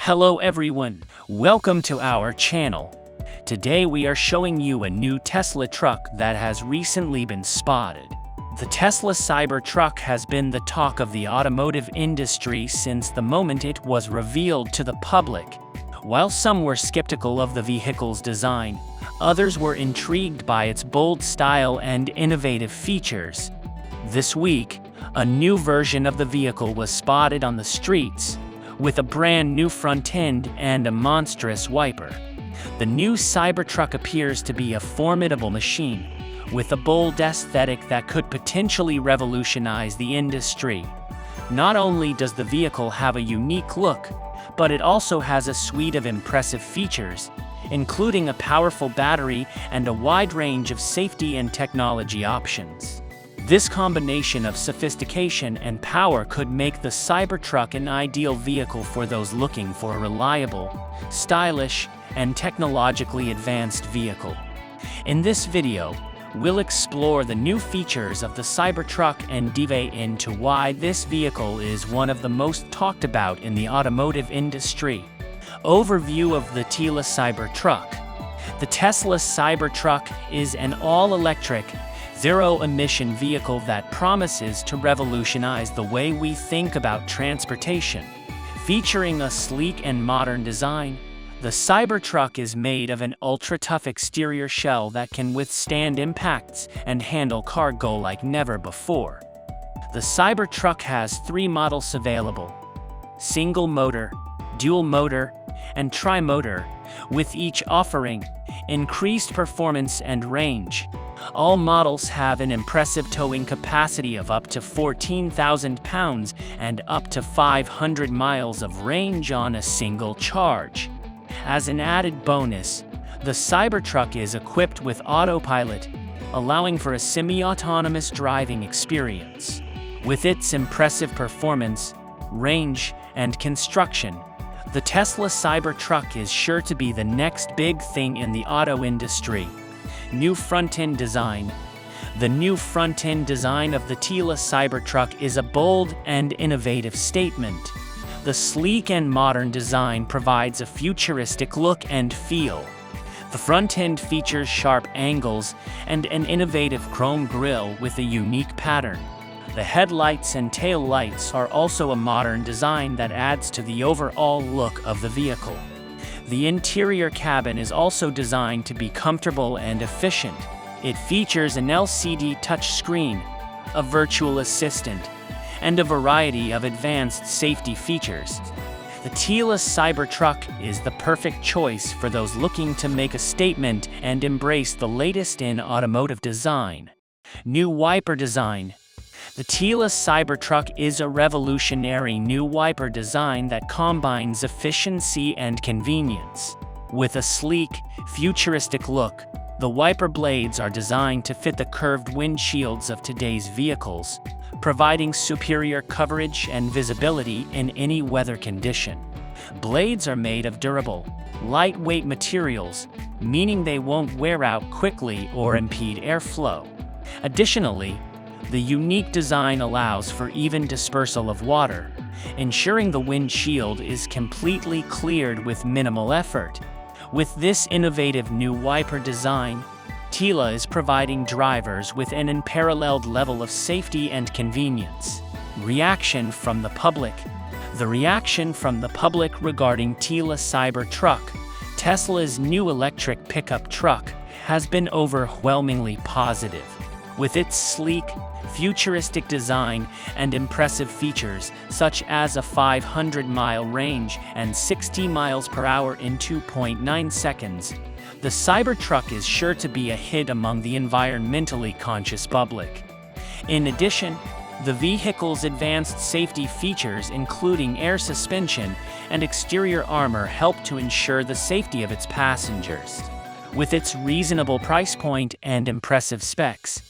Hello everyone, welcome to our channel. Today we are showing you a new Tesla truck that has recently been spotted. The Tesla Cybertruck has been the talk of the automotive industry since the moment it was revealed to the public. While some were skeptical of the vehicle's design, others were intrigued by its bold style and innovative features. This week, a new version of the vehicle was spotted on the streets, with a brand new front end and a monstrous wiper. The new Cybertruck appears to be a formidable machine, with a bold aesthetic that could potentially revolutionize the industry. Not only does the vehicle have a unique look, but it also has a suite of impressive features, including a powerful battery and a wide range of safety and technology options. This combination of sophistication and power could make the Cybertruck an ideal vehicle for those looking for a reliable, stylish, and technologically advanced vehicle. In this video, we'll explore the new features of the Cybertruck and dive into why this vehicle is one of the most talked about in the automotive industry. Overview of the Tesla Cybertruck. The Tesla Cybertruck is an all-electric, zero-emission vehicle that promises to revolutionize the way we think about transportation. Featuring a sleek and modern design, the Cybertruck is made of an ultra-tough exterior shell that can withstand impacts and handle cargo like never before. The Cybertruck has 3 models available: single motor, dual motor, and tri-motor, with each offering increased performance and range. All models have an impressive towing capacity of up to 14,000 pounds and up to 500 miles of range on a single charge. As an added bonus, the Cybertruck is equipped with autopilot, allowing for a semi-autonomous driving experience. With its impressive performance, range, and construction, the Tesla Cybertruck is sure to be the next big thing in the auto industry. New front-end design. The new front-end design of the Tesla Cybertruck is a bold and innovative statement. The sleek and modern design provides a futuristic look and feel. The front end features sharp angles and an innovative chrome grille with a unique pattern. The headlights and tail lights are also a modern design that adds to the overall look of the vehicle. The interior cabin is also designed to be comfortable and efficient. It features an LCD touchscreen, a virtual assistant, and a variety of advanced safety features. The Tesla Cybertruck is the perfect choice for those looking to make a statement and embrace the latest in automotive design. New wiper design. The Tesla Cybertruck is a revolutionary new wiper design that combines efficiency and convenience. With a sleek, futuristic look, the wiper blades are designed to fit the curved windshields of today's vehicles, providing superior coverage and visibility in any weather condition. Blades are made of durable, lightweight materials, meaning they won't wear out quickly or impede airflow. Additionally, the unique design allows for even dispersal of water, ensuring the windshield is completely cleared with minimal effort. With this innovative new wiper design, Tesla is providing drivers with an unparalleled level of safety and convenience. Reaction from the public. The reaction from the public regarding Tesla Cybertruck, Tesla's new electric pickup truck, has been overwhelmingly positive. With its sleek, futuristic design and impressive features such as a 500-mile range and 60 miles per hour in 2.9 seconds, the Cybertruck is sure to be a hit among the environmentally conscious public. In addition, the vehicle's advanced safety features, including air suspension and exterior armor, help to ensure the safety of its passengers. With its reasonable price point and impressive specs,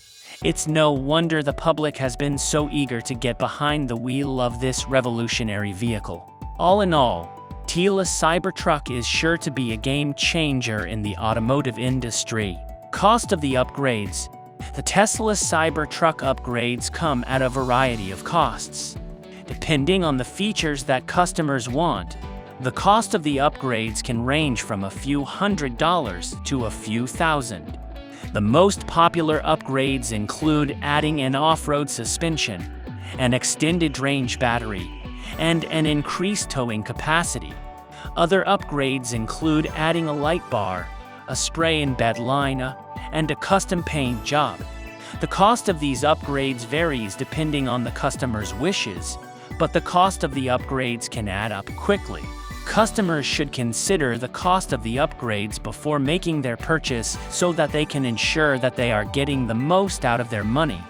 it's no wonder the public has been so eager to get behind the wheel of this revolutionary vehicle. All in all, Tesla Cybertruck is sure to be a game changer in the automotive industry. Cost of the upgrades. The Tesla Cybertruck upgrades come at a variety of costs. Depending on the features that customers want, The cost of the upgrades can range from a few $100s to a few thousand. The most popular upgrades include adding an off-road suspension, an extended range battery, and an increased towing capacity. Other upgrades include adding a light bar, a spray-in-bed liner, and a custom paint job. The cost of these upgrades varies depending on the customer's wishes, but the cost of the upgrades can add up quickly. Customers should consider the cost of the upgrades before making their purchase so that they can ensure that they are getting the most out of their money.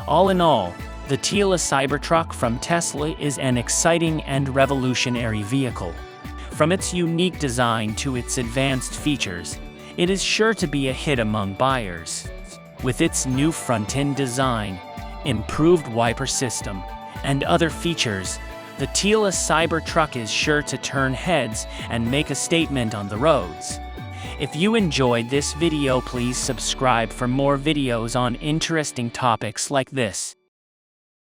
All in all, the Tesla Cybertruck from Tesla is an exciting and revolutionary vehicle. From its unique design to its advanced features, it is sure to be a hit among buyers. With its new front-end design, improved wiper system, and other features, the Tesla Cybertruck is sure to turn heads and make a statement on the roads. If you enjoyed this video, please subscribe for more videos on interesting topics like this.